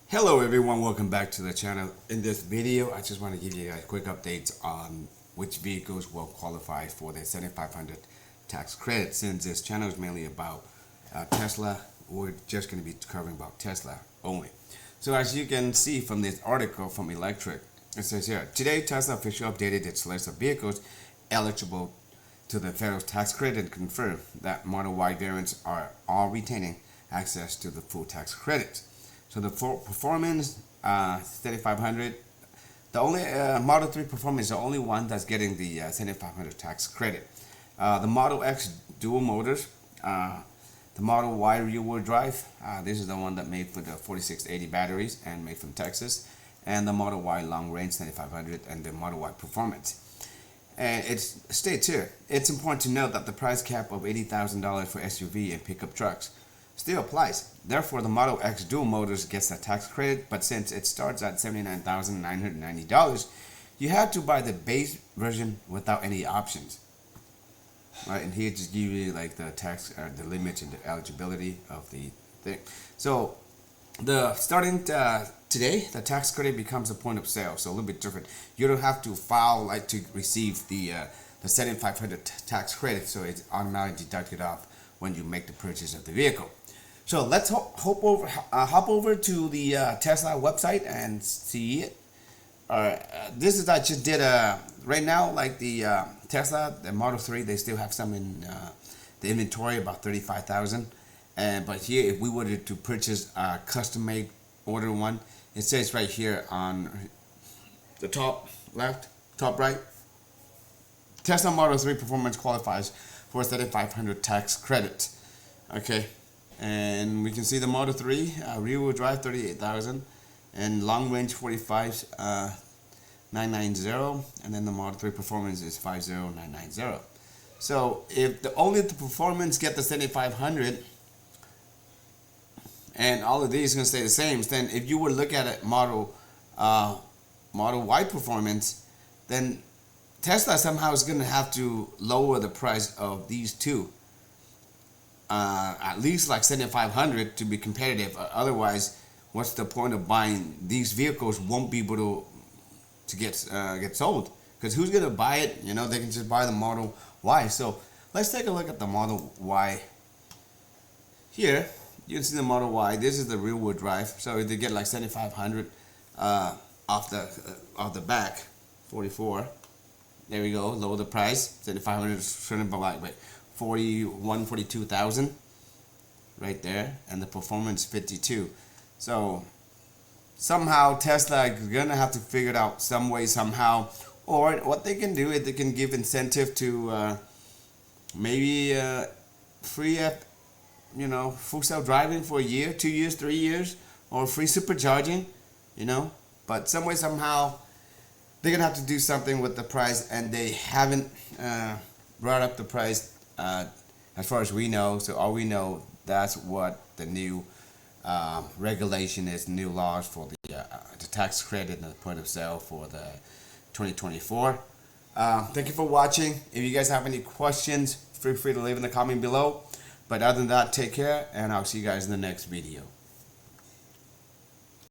Hello everyone, welcome back to the channel. In this video, I just want to give you guys quick updates on which vehicles will qualify for the 7500 tax credit. Since this channel is mainly about Tesla, we're just going to be covering about Tesla only. So as you can see from this article from Electric, it says here, today Tesla officially updated its list of vehicles eligible to the federal tax credit and confirmed that Model Y variants are all retaining access to the full tax credit. So the Performance 7500, the only Model 3 Performance is the only one that's getting the 7500 tax credit. The Model X dual motors, the Model Y rear-wheel drive, this is the one that made for the 4680 batteries and made from Texas, and the Model Y long range 7500 and the Model Y Performance. And it states here, it's important to note that the price cap of $80,000 for SUV and pickup trucks still applies. Therefore, the Model X dual motors gets a tax credit, but since it starts at $79,990, you have to buy the base version without any options. Right, and here just give you like the tax, the limits and the eligibility of the thing. So, the starting today, the tax credit becomes a point of sale, so a little bit different. You don't have to file like to receive the 7500 tax credit, so it's automatically deducted off when you make the purchase of the vehicle. So let's hop over to the Tesla website and see it. This is I just did right now, like the Tesla, the Model 3, they still have some in the inventory, about 35,000. But here, if we were to purchase a custom-made order one, it says right here on the top left, top right, Tesla Model 3 Performance qualifies for 3,500 tax credit. Okay, and we can see the Model 3 rear-wheel drive 38,000 and long range 45 990, and then the Model 3 Performance is 50990. So if only the Performance get the 7,500 and all of these are going to stay the same, then if you were to look at it Model Y Performance, then Tesla somehow is going to have to lower the price of these two, at least like 7,500 to be competitive. Otherwise, what's the point of buying these vehicles? Won't be able to get sold, because who's going to buy it? You know, they can just buy the Model Y. So let's take a look at the Model Y. Here you can see the Model Y. This is the rear-wheel drive. So they get like 7,500 off the back, 44. There we go, lower the price, 7,500 is about like 42,000 right there, and the Performance 52. So somehow Tesla is gonna have to figure it out some way, somehow, or what they can do is they can give incentive to maybe free full self driving for a year, 2 years, 3 years, or free supercharging, but some way, somehow they're gonna have to do something with the price, and they haven't brought up the price as far as we know. So all we know, that's what the new regulation is, new laws for the tax credit and the point of sale for the 2024. Thank you for watching. If you guys have any questions, feel free to leave in the comment below. But other than that, take care, and I'll see you guys in the next video.